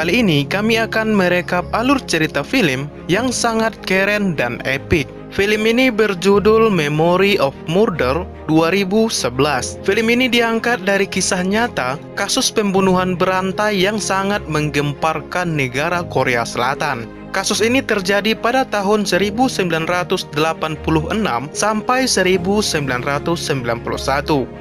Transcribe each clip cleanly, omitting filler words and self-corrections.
Kali ini kami akan merekap alur cerita film yang sangat keren dan epik. Film ini berjudul Memory of Murder 2011. Film ini diangkat dari kisah nyata kasus pembunuhan berantai yang sangat menggemparkan negara Korea Selatan. Kasus ini terjadi pada tahun 1986 sampai 1991.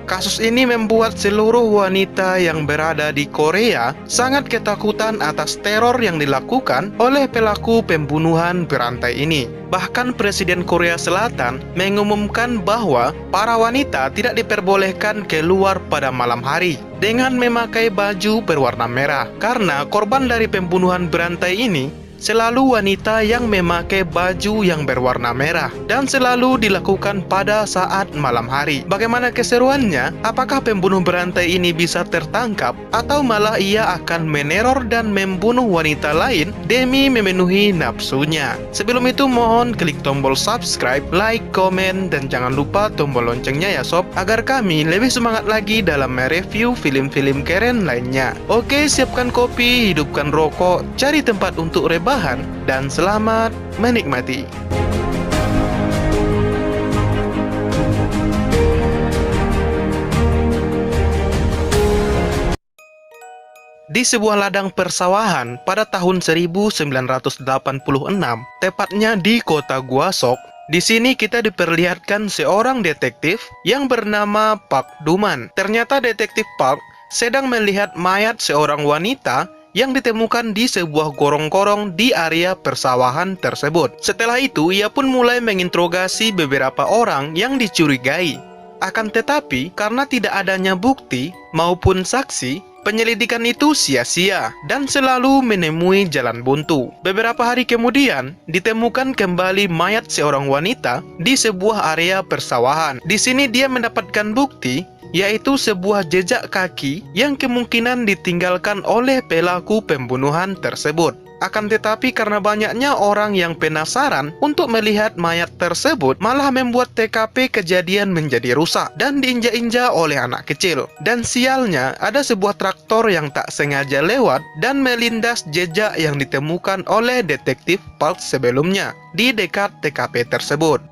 Kasus ini membuat seluruh wanita yang berada di Korea sangat ketakutan atas teror yang dilakukan oleh pelaku pembunuhan berantai ini. Bahkan Presiden Korea Selatan mengumumkan bahwa para wanita tidak diperbolehkan keluar pada malam hari dengan memakai baju berwarna merah, karena korban dari pembunuhan berantai ini selalu wanita yang memakai baju yang berwarna merah dan selalu dilakukan pada saat malam hari. Bagaimana keseruannya? Apakah pembunuh berantai ini bisa tertangkap atau malah ia akan meneror dan membunuh wanita lain demi memenuhi nafsunya? Sebelum itu mohon klik tombol subscribe, like, komen, dan jangan lupa tombol loncengnya ya sob, agar kami lebih semangat lagi dalam mereview film-film keren lainnya. Oke, siapkan kopi, hidupkan rokok, cari tempat untuk rebahan, dan selamat menikmati. Di sebuah ladang persawahan pada tahun 1986, tepatnya di kota Gwasok, di sini kita diperlihatkan seorang detektif yang bernama Park Duman. Ternyata detektif Park sedang melihat mayat seorang wanita yang ditemukan di sebuah gorong-gorong di area persawahan tersebut. Setelah itu, ia pun mulai menginterogasi beberapa orang yang dicurigai. Akan tetapi, karena tidak adanya bukti maupun saksi, penyelidikan itu sia-sia dan selalu menemui jalan buntu. Beberapa hari kemudian, ditemukan kembali mayat seorang wanita di sebuah area persawahan. Di sini dia mendapatkan bukti, yaitu sebuah jejak kaki yang kemungkinan ditinggalkan oleh pelaku pembunuhan tersebut. Akan tetapi karena banyaknya orang yang penasaran untuk melihat mayat tersebut, malah membuat TKP kejadian menjadi rusak dan diinjak-injak oleh anak kecil. Dan sialnya, ada sebuah traktor yang tak sengaja lewat dan melindas jejak yang ditemukan oleh detektif Park sebelumnya di dekat TKP tersebut.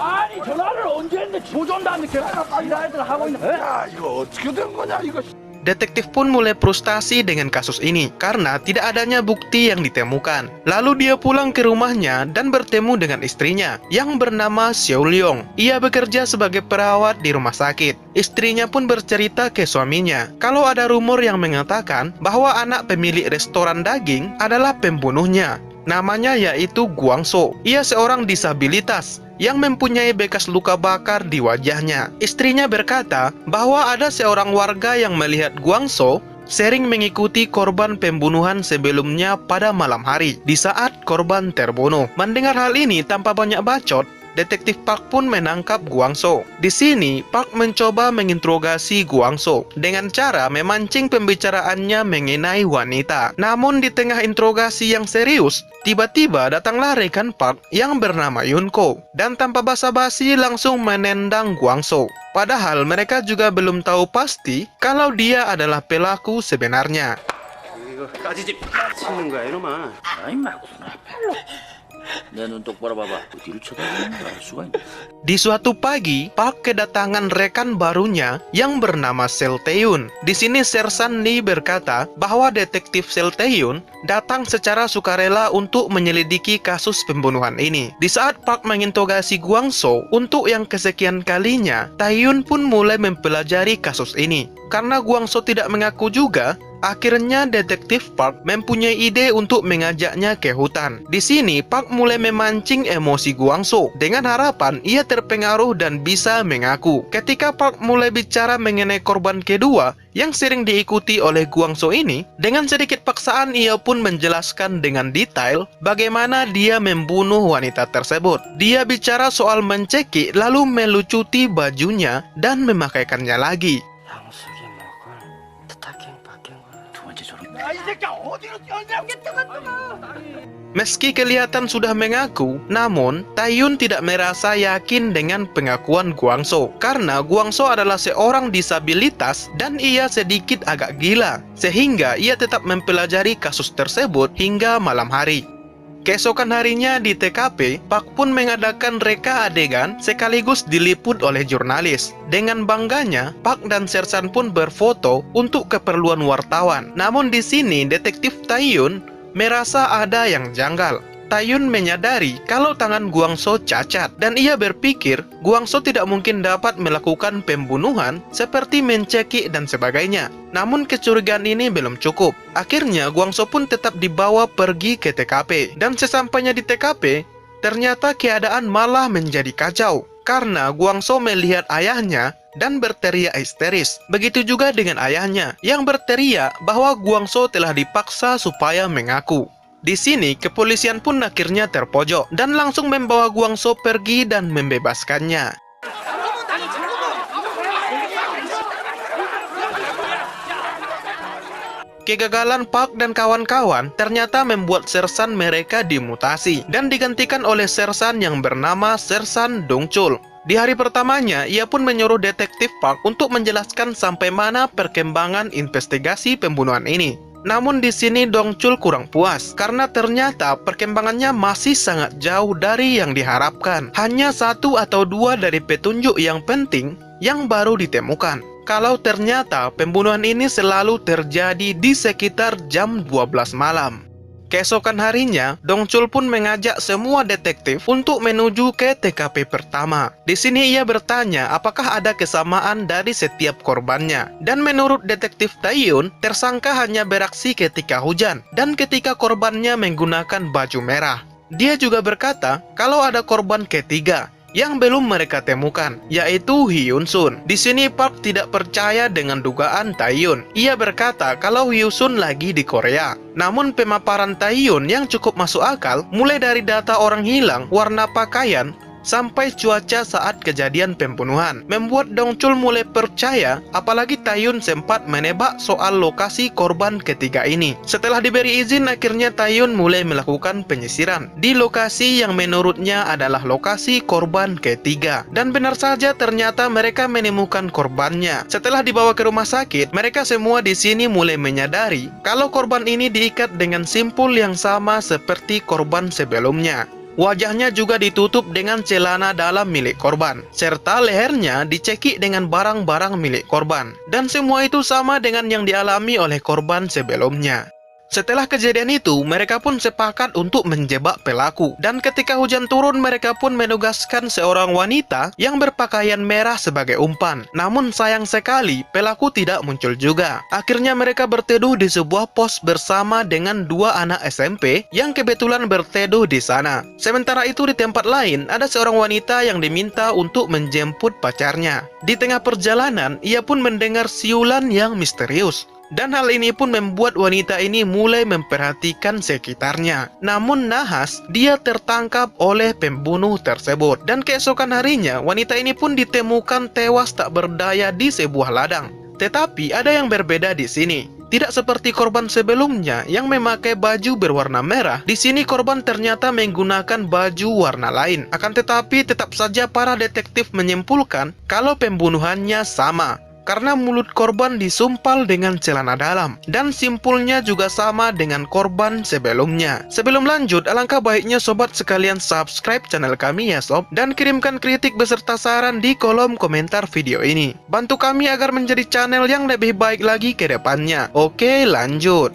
아니 전화를 언제 했는데 조전도 안 늦게 일할 하고 있는 야 이거 어떻게 된 거냐 이거. Detektif pun mulai frustasi dengan kasus ini karena tidak adanya bukti yang ditemukan. Lalu dia pulang ke rumahnya dan bertemu dengan istrinya yang bernama Seo Leong. Ia bekerja sebagai perawat di rumah sakit. Istrinya pun bercerita ke suaminya kalau ada rumor yang mengatakan bahwa anak pemilik restoran daging adalah pembunuhnya. Namanya yaitu Guangso. Ia seorang disabilitas yang mempunyai bekas luka bakar di wajahnya. Istrinya berkata bahwa ada seorang warga yang melihat Guangso sering mengikuti korban pembunuhan sebelumnya pada malam hari di saat korban terbunuh. Mendengar hal ini tanpa banyak bacot, Detektif Park pun menangkap Guangso. Di sini, Park mencoba menginterogasi Guangso dengan cara memancing pembicaraannya mengenai wanita. Namun di tengah interogasi yang serius, tiba-tiba datanglah rekan Park yang bernama Yunko dan tanpa basa-basi langsung menendang Guangso. Padahal mereka juga belum tahu pasti kalau dia adalah pelaku sebenarnya. Di suatu pagi, Park kedatangan rekan barunya yang bernama Sel Tae-yun. Di sini Sersan Lee berkata bahwa detektif Sel Tae-yun datang secara sukarela untuk menyelidiki kasus pembunuhan ini. Di saat Park menginterogasi Guangso untuk yang kesekian kalinya, Tae-yun pun mulai mempelajari kasus ini. Karena Guangso tidak mengaku juga, akhirnya detektif Park mempunyai ide untuk mengajaknya ke hutan. Di sini Park mulai memancing emosi Guangso dengan harapan ia terpengaruh dan bisa mengaku. Ketika Park mulai bicara mengenai korban kedua yang sering diikuti oleh Guangso ini, dengan sedikit paksaan ia pun menjelaskan dengan detail bagaimana dia membunuh wanita tersebut. Dia bicara soal mencekik lalu melucuti bajunya dan memakaikannya lagi. Meski kelihatan sudah mengaku, namun Tae-yun tidak merasa yakin dengan pengakuan Guangso karena Guangso adalah seorang disabilitas dan ia sedikit agak gila, sehingga ia tetap mempelajari kasus tersebut hingga malam hari. Keesokan harinya di TKP, Park pun mengadakan reka adegan sekaligus diliput oleh jurnalis. Dengan bangganya, Park dan Sersan pun berfoto untuk keperluan wartawan. Namun di sini detektif Tae-yun merasa ada yang janggal. Tae-yun menyadari kalau tangan Guangso cacat dan ia berpikir Guangso tidak mungkin dapat melakukan pembunuhan seperti mencekik dan sebagainya. Namun kecurigaan ini belum cukup. Akhirnya Guangso pun tetap dibawa pergi ke TKP dan sesampainya di TKP, ternyata keadaan malah menjadi kacau karena Guangso melihat ayahnya dan berteriak histeris. Begitu juga dengan ayahnya yang berteriak bahwa Guangso telah dipaksa supaya mengaku. Di sini kepolisian pun akhirnya terpojok dan langsung membawa Guangso pergi dan membebaskannya. Kegagalan Park dan kawan-kawan ternyata membuat Sersan mereka dimutasi dan digantikan oleh Sersan yang bernama Sersan Dongchul. Di hari pertamanya, ia pun menyuruh detektif Park untuk menjelaskan sampai mana perkembangan investigasi pembunuhan ini. Namun di sini Dongchul kurang puas karena ternyata perkembangannya masih sangat jauh dari yang diharapkan. Hanya 1 atau 2 dari petunjuk yang penting yang baru ditemukan. Kalau ternyata pembunuhan ini selalu terjadi di sekitar jam 12 malam. Keesokan harinya, Dongchul pun mengajak semua detektif untuk menuju ke TKP pertama. Di sini ia bertanya apakah ada kesamaan dari setiap korbannya. Dan menurut detektif Tae-yun, tersangka hanya beraksi ketika hujan dan ketika korbannya menggunakan baju merah. Dia juga berkata kalau ada korban ketiga yang belum mereka temukan, yaitu Hyun-sun. Di sini Park tidak percaya dengan dugaan Tae-yun. Ia berkata kalau Hyun-sun lagi di Korea. Namun pemaparan Tae-yun yang cukup masuk akal, mulai dari data orang hilang, warna pakaian, sampai cuaca saat kejadian pembunuhan, membuat Dongchul mulai percaya, apalagi Tae-yun sempat menebak soal lokasi korban ketiga ini. Setelah diberi izin, akhirnya Tae-yun mulai melakukan penyisiran di lokasi yang menurutnya adalah lokasi korban ketiga. Dan benar saja ternyata mereka menemukan korbannya. Setelah dibawa ke rumah sakit, mereka semua di sini mulai menyadari kalau korban ini diikat dengan simpul yang sama seperti korban sebelumnya. Wajahnya juga ditutup dengan celana dalam milik korban, serta lehernya dicekik dengan barang-barang milik korban. Dan semua itu sama dengan yang dialami oleh korban sebelumnya. Setelah kejadian itu, mereka pun sepakat untuk menjebak pelaku. Dan ketika hujan turun, mereka pun menugaskan seorang wanita yang berpakaian merah sebagai umpan. Namun sayang sekali, pelaku tidak muncul juga. Akhirnya mereka berteduh di sebuah pos bersama dengan 2 anak SMP yang kebetulan berteduh di sana. Sementara itu di tempat lain, ada seorang wanita yang diminta untuk menjemput pacarnya. Di tengah perjalanan, ia pun mendengar siulan yang misterius. Dan hal ini pun membuat wanita ini mulai memperhatikan sekitarnya. Namun nahas, dia tertangkap oleh pembunuh tersebut. Dan keesokan harinya, wanita ini pun ditemukan tewas tak berdaya di sebuah ladang. Tetapi ada yang berbeda di sini. Tidak seperti korban sebelumnya yang memakai baju berwarna merah. Di sini korban ternyata menggunakan baju warna lain. Akan tetapi tetap saja para detektif menyimpulkan kalau pembunuhannya sama. Karena mulut korban disumpal dengan celana dalam dan simpulnya juga sama dengan korban sebelumnya. Sebelum lanjut, alangkah baiknya sobat sekalian subscribe channel kami ya sob, dan kirimkan kritik beserta saran di kolom komentar video ini. Bantu kami agar menjadi channel yang lebih baik lagi ke depannya. Oke, lanjut.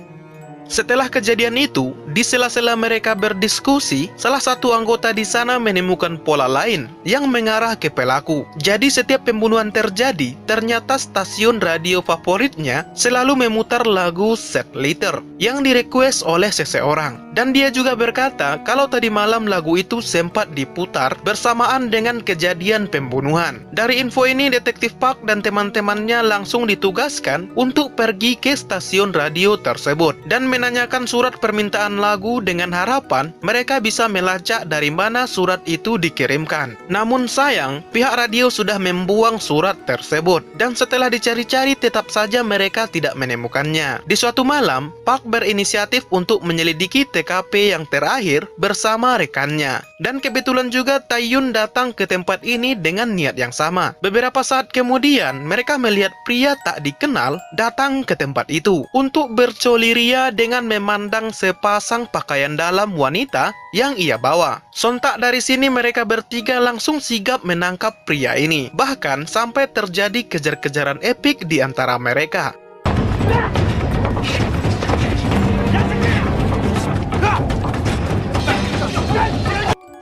Setelah kejadian itu, di sela-sela mereka berdiskusi, salah satu anggota di sana menemukan pola lain yang mengarah ke pelaku. Jadi setiap pembunuhan terjadi, ternyata stasiun radio favoritnya selalu memutar lagu Set Later yang direquest oleh seseorang. Dan dia juga berkata kalau tadi malam lagu itu sempat diputar bersamaan dengan kejadian pembunuhan. Dari info ini, detektif Park dan teman-temannya langsung ditugaskan untuk pergi ke stasiun radio tersebut dan menanyakan surat permintaan lagu dengan harapan mereka bisa melacak dari mana surat itu dikirimkan. Namun sayang, pihak radio sudah membuang surat tersebut dan setelah dicari-cari tetap saja mereka tidak menemukannya. Di suatu malam, Park berinisiatif untuk menyelidiki TKP yang terakhir bersama rekannya. Dan kebetulan juga Tae-yun datang ke tempat ini dengan niat yang sama. Beberapa saat kemudian, mereka melihat pria tak dikenal datang ke tempat itu untuk bercoliria dengan memandang sepasang pakaian dalam wanita yang ia bawa. Sontak dari sini mereka bertiga langsung sigap menangkap pria ini. Bahkan sampai terjadi kejar-kejaran epik di antara mereka.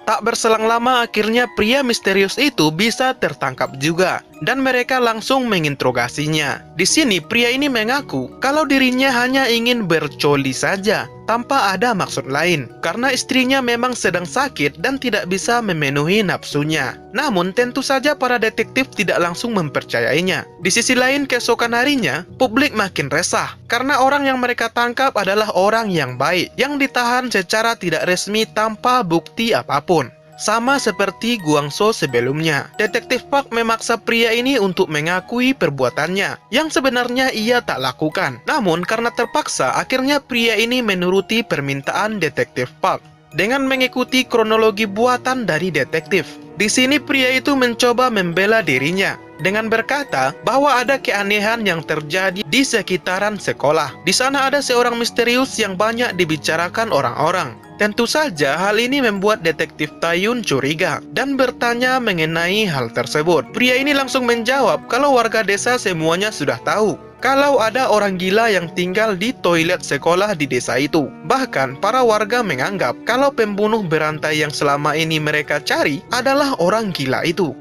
Tak berselang lama akhirnya pria misterius itu bisa tertangkap juga dan mereka langsung menginterogasinya. Di sini pria ini mengaku kalau dirinya hanya ingin bercoli saja tanpa ada maksud lain karena istrinya memang sedang sakit dan tidak bisa memenuhi nafsunya. Namun tentu saja para detektif tidak langsung mempercayainya. Di sisi lain keesokan harinya publik makin resah karena orang yang mereka tangkap adalah orang yang baik yang ditahan secara tidak resmi tanpa bukti apapun. Sama seperti Guangzhou sebelumnya, Detektif Park memaksa pria ini untuk mengakui perbuatannya yang sebenarnya ia tak lakukan. Namun karena terpaksa, akhirnya pria ini menuruti permintaan Detektif Park dengan mengikuti kronologi buatan dari detektif. Di sini pria itu mencoba membela dirinya dengan berkata bahwa ada keanehan yang terjadi di sekitaran sekolah. Di sana ada seorang misterius yang banyak dibicarakan orang-orang. Tentu saja hal ini membuat detektif Tae-yun curiga dan bertanya mengenai hal tersebut. Pria ini langsung menjawab kalau warga desa semuanya sudah tahu kalau ada orang gila yang tinggal di toilet sekolah di desa itu. Bahkan para warga menganggap kalau pembunuh berantai yang selama ini mereka cari adalah orang gila itu.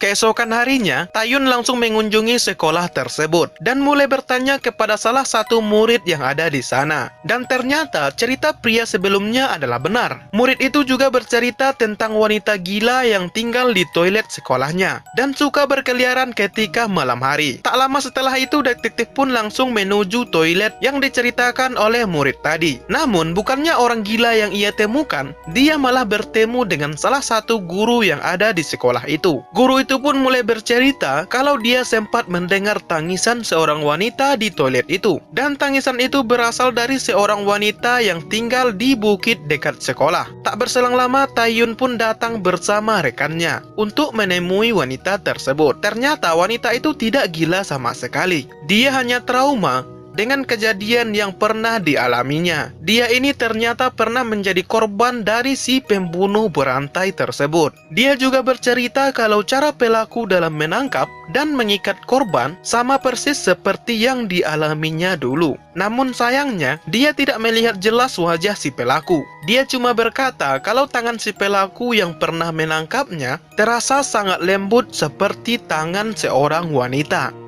Keesokan harinya, Tae-yun langsung mengunjungi sekolah tersebut dan mulai bertanya kepada salah satu murid yang ada di sana. Dan ternyata cerita pria sebelumnya adalah benar. Murid itu juga bercerita tentang wanita gila yang tinggal di toilet sekolahnya dan suka berkeliaran ketika malam hari. Tak lama setelah itu, detektif pun langsung menuju toilet yang diceritakan oleh murid tadi. Namun bukannya orang gila yang ia temukan, dia malah bertemu dengan salah satu guru yang ada di sekolah itu. Guru itu pun mulai bercerita kalau dia sempat mendengar tangisan seorang wanita di toilet itu. Dan tangisan itu berasal dari seorang wanita yang tinggal di bukit dekat sekolah. Tak berselang lama, Tae-yun pun datang bersama rekannya untuk menemui wanita tersebut. Ternyata wanita itu tidak gila sama sekali. Dia hanya trauma dengan kejadian yang pernah dialaminya. Dia ini ternyata pernah menjadi korban dari si pembunuh berantai tersebut. Dia juga bercerita kalau cara pelaku dalam menangkap dan mengikat korban sama persis seperti yang dialaminya dulu. Namun sayangnya, dia tidak melihat jelas wajah si pelaku. Dia cuma berkata kalau tangan si pelaku yang pernah menangkapnya terasa sangat lembut seperti tangan seorang wanita.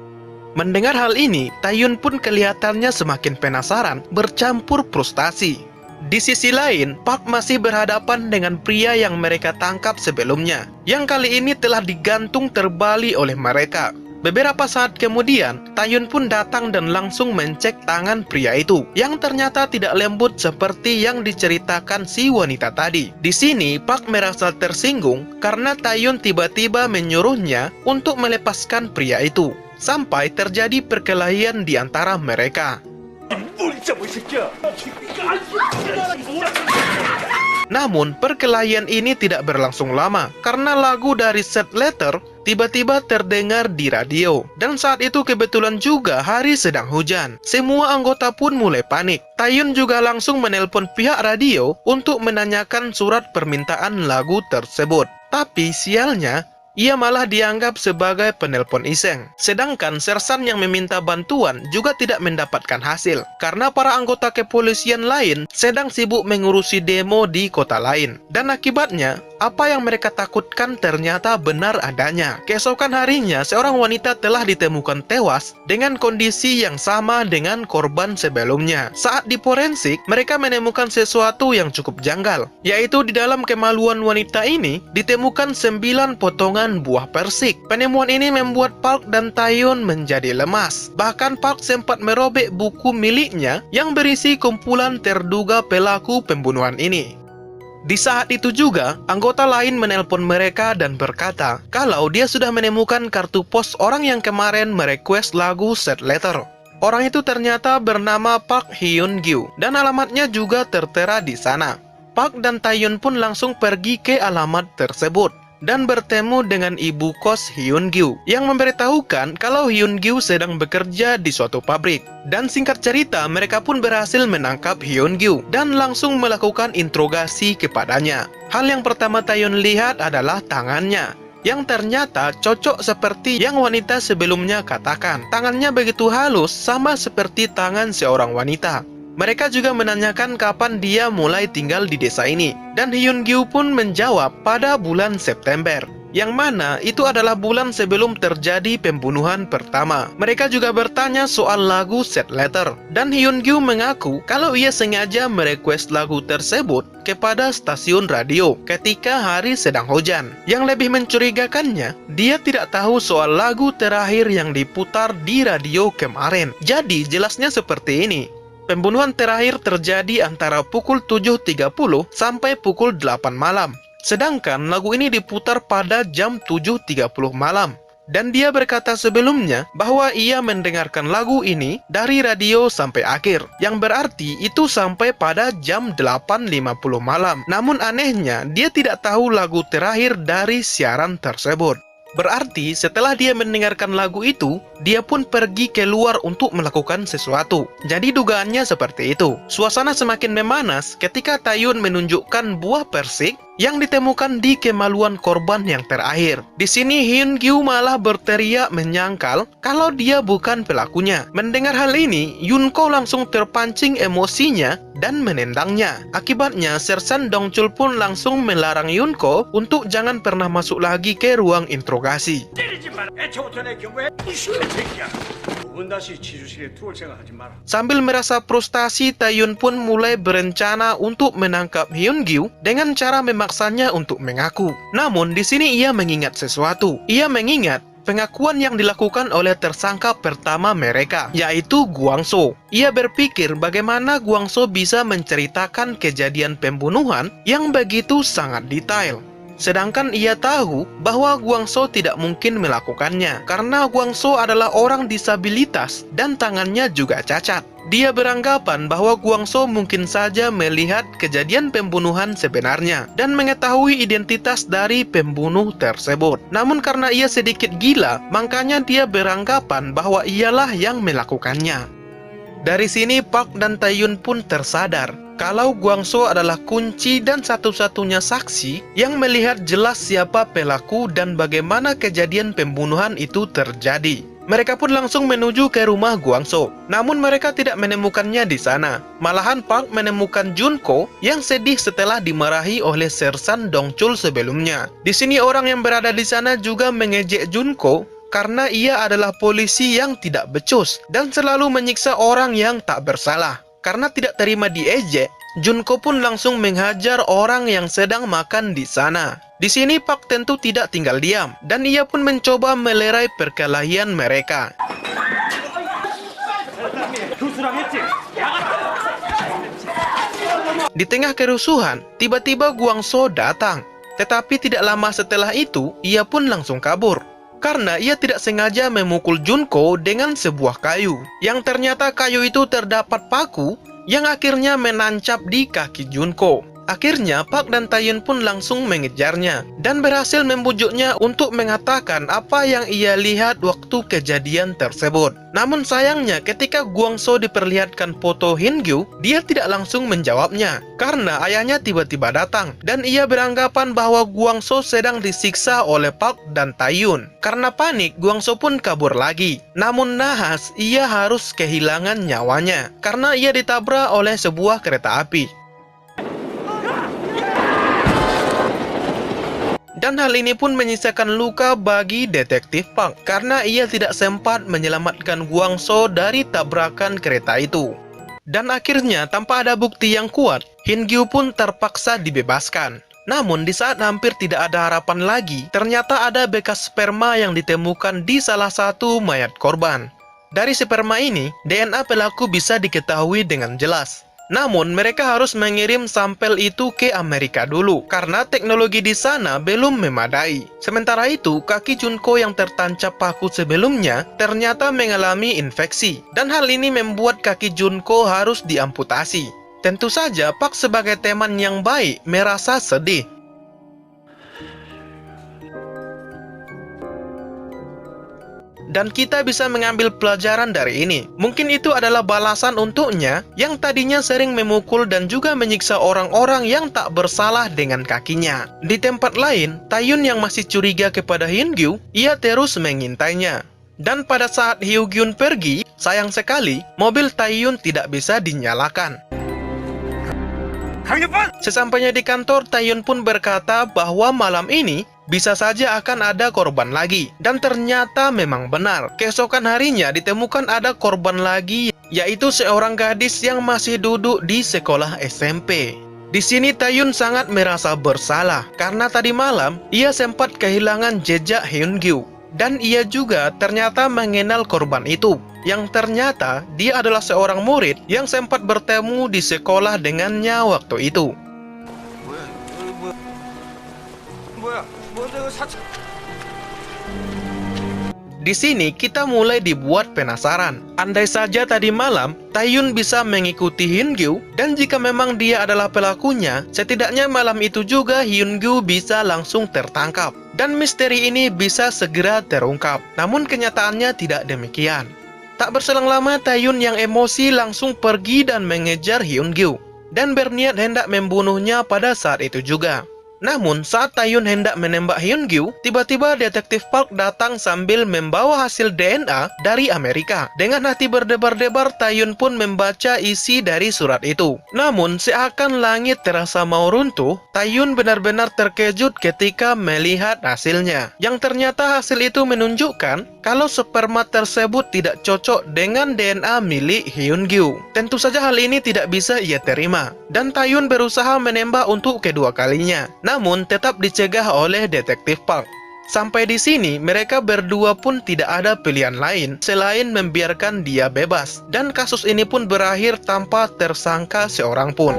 Mendengar hal ini, Tae-yun pun kelihatannya semakin penasaran, bercampur frustasi. Di sisi lain, Park masih berhadapan dengan pria yang mereka tangkap sebelumnya, yang kali ini telah digantung terbalik oleh mereka. Beberapa saat kemudian, Tae-yun pun datang dan langsung mencek tangan pria itu, yang ternyata tidak lembut seperti yang diceritakan si wanita tadi. Di sini, Park merasa tersinggung karena Tae-yun tiba-tiba menyuruhnya untuk melepaskan pria itu. Sampai terjadi perkelahian di antara mereka. Namun perkelahian ini tidak berlangsung lama karena lagu dari Sad Letter tiba-tiba terdengar di radio. Dan saat itu kebetulan juga hari sedang hujan. Semua anggota pun mulai panik. Tae-yun juga langsung menelpon pihak radio untuk menanyakan surat permintaan lagu tersebut. Tapi sialnya, ia malah dianggap sebagai penelpon iseng. Sedangkan sersan yang meminta bantuan juga tidak mendapatkan hasil karena para anggota kepolisian lain sedang sibuk mengurusi demo di kota lain. Dan akibatnya, apa yang mereka takutkan ternyata benar adanya. Keesokan harinya, seorang wanita telah ditemukan tewas dengan kondisi yang sama dengan korban sebelumnya. Saat di forensik, mereka menemukan sesuatu yang cukup janggal, yaitu di dalam kemaluan wanita ini ditemukan 9 potongan buah persik. Penemuan ini membuat Park dan Taeyeon menjadi lemas. Bahkan Park sempat merobek buku miliknya yang berisi kumpulan terduga pelaku pembunuhan ini. Di saat itu juga, anggota lain menelpon mereka dan berkata kalau dia sudah menemukan kartu pos orang yang kemarin merequest lagu Sad Letter. Orang itu ternyata bernama Park Hyun-gyu dan alamatnya juga tertera di sana. Park dan Taeyeon pun langsung pergi ke alamat tersebut dan bertemu dengan ibu kos Hyun-gyu yang memberitahukan kalau Hyun-gyu sedang bekerja di suatu pabrik. Dan singkat cerita, mereka pun berhasil menangkap Hyun-gyu dan langsung melakukan interogasi kepadanya. Hal yang pertama Taeyeon lihat adalah tangannya, yang ternyata cocok seperti yang wanita sebelumnya katakan. Tangannya begitu halus, sama seperti tangan seorang wanita. Mereka juga menanyakan kapan dia mulai tinggal di desa ini, dan Hyun-gyu pun menjawab pada bulan September, yang mana itu adalah bulan sebelum terjadi pembunuhan pertama. Mereka juga bertanya soal lagu Sad Letter, dan Hyun-gyu mengaku kalau ia sengaja merequest lagu tersebut kepada stasiun radio ketika hari sedang hujan. Yang lebih mencurigakannya, dia tidak tahu soal lagu terakhir yang diputar di radio kemarin. Jadi jelasnya seperti ini. Pembunuhan terakhir terjadi antara pukul 7.30 sampai pukul 8 malam. Sedangkan lagu ini diputar pada jam 7.30 malam. Dan dia berkata sebelumnya bahwa ia mendengarkan lagu ini dari radio sampai akhir, yang berarti itu sampai pada jam 8.50 malam. Namun anehnya, dia tidak tahu lagu terakhir dari siaran tersebut. Berarti setelah dia mendengarkan lagu itu, dia pun pergi keluar untuk melakukan sesuatu. Jadi dugaannya seperti itu. Suasana semakin memanas ketika Taeyeon menunjukkan buah persik yang ditemukan di kemaluan korban yang terakhir. Di sini Hyun-gyu malah berteriak menyangkal kalau dia bukan pelakunya. Mendengar hal ini, Yunko langsung terpancing emosinya dan menendangnya. Akibatnya, Sersan Dongchul pun langsung melarang Yunko untuk jangan pernah masuk lagi ke ruang interogasi. Sambil merasa frustasi, Taeyeon pun mulai berencana untuk menangkap Hyun-gyu dengan cara memaksanya untuk mengaku. Namun di sini ia mengingat sesuatu. Ia mengingat pengakuan yang dilakukan oleh tersangka pertama mereka, yaitu Gwang-so. Ia berpikir bagaimana Gwang-so bisa menceritakan kejadian pembunuhan yang begitu sangat detail. Sedangkan ia tahu bahwa Gwang-so tidak mungkin melakukannya karena Gwang-so adalah orang disabilitas dan tangannya juga cacat. Dia beranggapan bahwa Gwang-so mungkin saja melihat kejadian pembunuhan sebenarnya dan mengetahui identitas dari pembunuh tersebut. Namun karena ia sedikit gila, makanya dia beranggapan bahwa ialah yang melakukannya. Dari sini Park dan Taeyeon pun tersadar kalau Gwang-so adalah kunci dan satu-satunya saksi yang melihat jelas siapa pelaku dan bagaimana kejadian pembunuhan itu terjadi. Mereka pun langsung menuju ke rumah Gwang-so. Namun mereka tidak menemukannya di sana. Malahan Park menemukan Junko yang sedih setelah dimarahi oleh Sersan Dongchul sebelumnya. Di sini orang yang berada di sana juga mengejek Junko karena ia adalah polisi yang tidak becus dan selalu menyiksa orang yang tak bersalah. Karena tidak terima diejek, Junko pun langsung menghajar orang yang sedang makan di sana. Di sini Park tentu tidak tinggal diam, dan ia pun mencoba melerai perkelahian mereka. Di tengah kerusuhan, tiba-tiba Gwang-so datang. Tetapi tidak lama setelah itu, ia pun langsung kabur. Karena ia tidak sengaja memukul Junko dengan sebuah kayu, yang ternyata kayu itu terdapat paku yang akhirnya menancap di kaki Junko. Akhirnya Park dan Taeyeon pun langsung mengejarnya dan berhasil membujuknya untuk mengatakan apa yang ia lihat waktu kejadian tersebut. Namun sayangnya ketika Gwang-so diperlihatkan foto Hyun-gyu, dia tidak langsung menjawabnya karena ayahnya tiba-tiba datang dan ia beranggapan bahwa Gwang-so sedang disiksa oleh Park dan Taeyeon. Karena panik, Gwang-so pun kabur lagi. Namun nahas, ia harus kehilangan nyawanya karena ia ditabrak oleh sebuah kereta api. Dan hal ini pun menyisakan luka bagi detektif Park karena ia tidak sempat menyelamatkan Guangzhou dari tabrakan kereta itu. Dan akhirnya tanpa ada bukti yang kuat, Hingyu pun terpaksa dibebaskan. Namun di saat hampir tidak ada harapan lagi, ternyata ada bekas sperma yang ditemukan di salah satu mayat korban. Dari sperma ini, DNA pelaku bisa diketahui dengan jelas. Namun, mereka harus mengirim sampel itu ke Amerika dulu, karena teknologi di sana belum memadai. Sementara itu, kaki Junko yang tertancap paku sebelumnya ternyata mengalami infeksi, dan hal ini membuat kaki Junko harus diamputasi. Tentu saja, Park sebagai teman yang baik merasa sedih. Dan kita bisa mengambil pelajaran dari ini. Mungkin itu adalah balasan untuknya yang tadinya sering memukul dan juga menyiksa orang-orang yang tak bersalah dengan kakinya. Di tempat lain, Taeyun yang masih curiga kepada Hingyu, ia terus mengintainya. Dan pada saat Hyo-gyun pergi, sayang sekali, mobil Taeyun tidak bisa dinyalakan. Sesampainya di kantor, Taeyun pun berkata bahwa malam ini bisa saja akan ada korban lagi. Dan ternyata memang benar. Keesokan harinya ditemukan ada korban lagi, yaitu seorang gadis yang masih duduk di sekolah SMP. Di sini Taeyun sangat merasa bersalah karena tadi malam ia sempat kehilangan jejak Hingyu. Dan ia juga ternyata mengenal korban itu, yang ternyata dia adalah seorang murid yang sempat bertemu di sekolah dengannya waktu itu. Di sini kita mulai dibuat penasaran. Andai saja tadi malam Taeyun bisa mengikuti Hingyu, dan jika memang dia adalah pelakunya, setidaknya malam itu juga Hingyu bisa langsung tertangkap dan misteri ini bisa segera terungkap. Namun kenyataannya tidak demikian. Tak berselang lama, Taeyun yang emosi langsung pergi dan mengejar Hingyu dan berniat hendak membunuhnya pada saat itu juga. Namun, saat Taeyun hendak menembak Hingyu, tiba-tiba detektif Park datang sambil membawa hasil DNA dari Amerika. Dengan hati berdebar-debar, Taeyun pun membaca isi dari surat itu. Namun, seakan langit terasa mau runtuh, Taeyun benar-benar terkejut ketika melihat hasilnya. Yang ternyata hasil itu menunjukkan kalau sperma tersebut tidak cocok dengan DNA milik Hingyu. Tentu saja hal ini tidak bisa ia terima, dan Taeyun berusaha menembak untuk kedua kalinya. Namun tetap dicegah oleh detektif Park. Sampai di sini mereka berdua pun tidak ada pilihan lain selain membiarkan dia bebas, dan kasus ini pun berakhir tanpa tersangka seorang pun.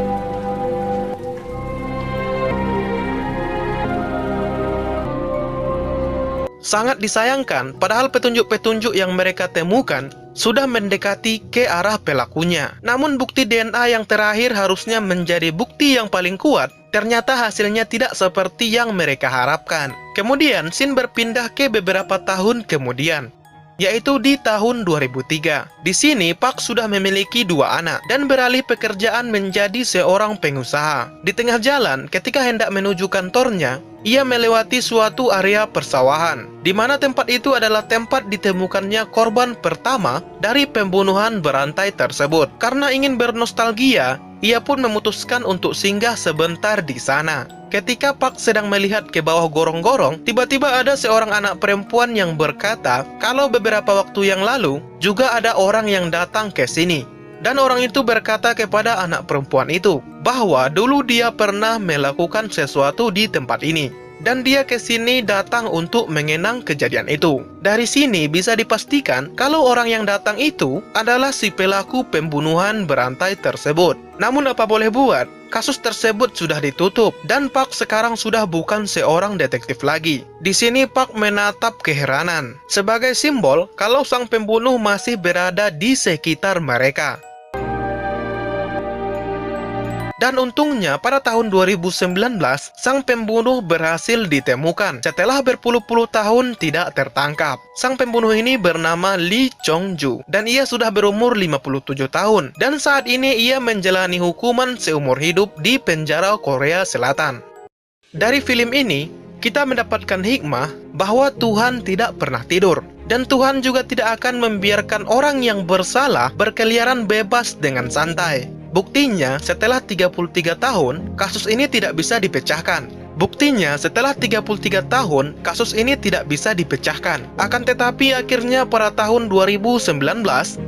Sangat disayangkan, padahal petunjuk-petunjuk yang mereka temukan sudah mendekati ke arah pelakunya. Namun bukti DNA yang terakhir harusnya menjadi bukti yang paling kuat. Ternyata hasilnya tidak seperti yang mereka harapkan. Kemudian, scene berpindah ke beberapa tahun kemudian, yaitu di tahun 2003. Di sini, Park sudah memiliki 2 anak dan beralih pekerjaan menjadi seorang pengusaha. Di tengah jalan, ketika hendak menuju kantornya, ia melewati suatu area persawahan, di mana tempat itu adalah tempat ditemukannya korban pertama dari pembunuhan berantai tersebut. Karena ingin bernostalgia, ia pun memutuskan untuk singgah sebentar di sana. Ketika Park sedang melihat ke bawah gorong-gorong, tiba-tiba ada seorang anak perempuan yang berkata kalau beberapa waktu yang lalu juga ada orang yang datang ke sini. Dan orang itu berkata kepada anak perempuan itu bahwa dulu dia pernah melakukan sesuatu di tempat ini, dan dia ke sini datang untuk mengenang kejadian itu. Dari sini bisa dipastikan kalau orang yang datang itu adalah si pelaku pembunuhan berantai tersebut. Namun apa boleh buat, kasus tersebut sudah ditutup dan Park sekarang sudah bukan seorang detektif lagi. Di sini Park menatap keheranan sebagai simbol kalau sang pembunuh masih berada di sekitar mereka. Dan untungnya pada tahun 2019, sang pembunuh berhasil ditemukan setelah berpuluh-puluh tahun tidak tertangkap. Sang pembunuh ini bernama Lee Chong-ju, dan ia sudah berumur 57 tahun. Dan saat ini ia menjalani hukuman seumur hidup di penjara Korea Selatan. Dari film ini, kita mendapatkan hikmah bahwa Tuhan tidak pernah tidur. Dan Tuhan juga tidak akan membiarkan orang yang bersalah berkeliaran bebas dengan santai. Buktinya, setelah 33 tahun, kasus ini tidak bisa dipecahkan. Buktinya, setelah 33 tahun, kasus ini tidak bisa dipecahkan. Akan tetapi akhirnya pada tahun 2019,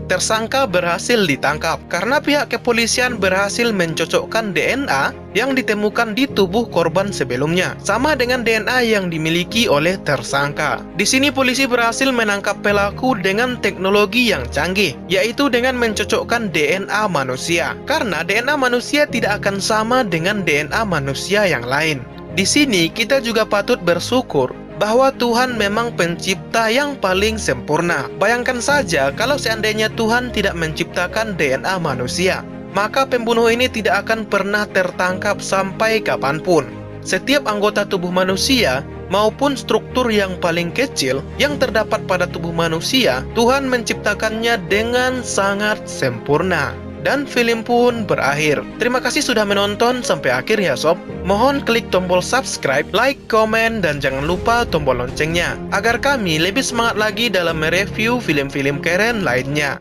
tersangka berhasil ditangkap karena pihak kepolisian berhasil mencocokkan DNA yang ditemukan di tubuh korban sebelumnya, sama dengan DNA yang dimiliki oleh tersangka. Di sini polisi berhasil menangkap pelaku dengan teknologi yang canggih, yaitu dengan mencocokkan DNA manusia. Karena DNA manusia tidak akan sama dengan DNA manusia yang lain. Di sini kita juga patut bersyukur bahwa Tuhan memang pencipta yang paling sempurna. Bayangkan saja kalau seandainya Tuhan tidak menciptakan DNA manusia, maka pembunuh ini tidak akan pernah tertangkap sampai kapanpun. Setiap anggota tubuh manusia maupun struktur yang paling kecil yang terdapat pada tubuh manusia, Tuhan menciptakannya dengan sangat sempurna. Dan film pun berakhir. Terima kasih sudah menonton sampai akhir ya sob. Mohon klik tombol subscribe, like, komen, dan jangan lupa tombol loncengnya agar kami lebih semangat lagi dalam mereview film-film keren lainnya.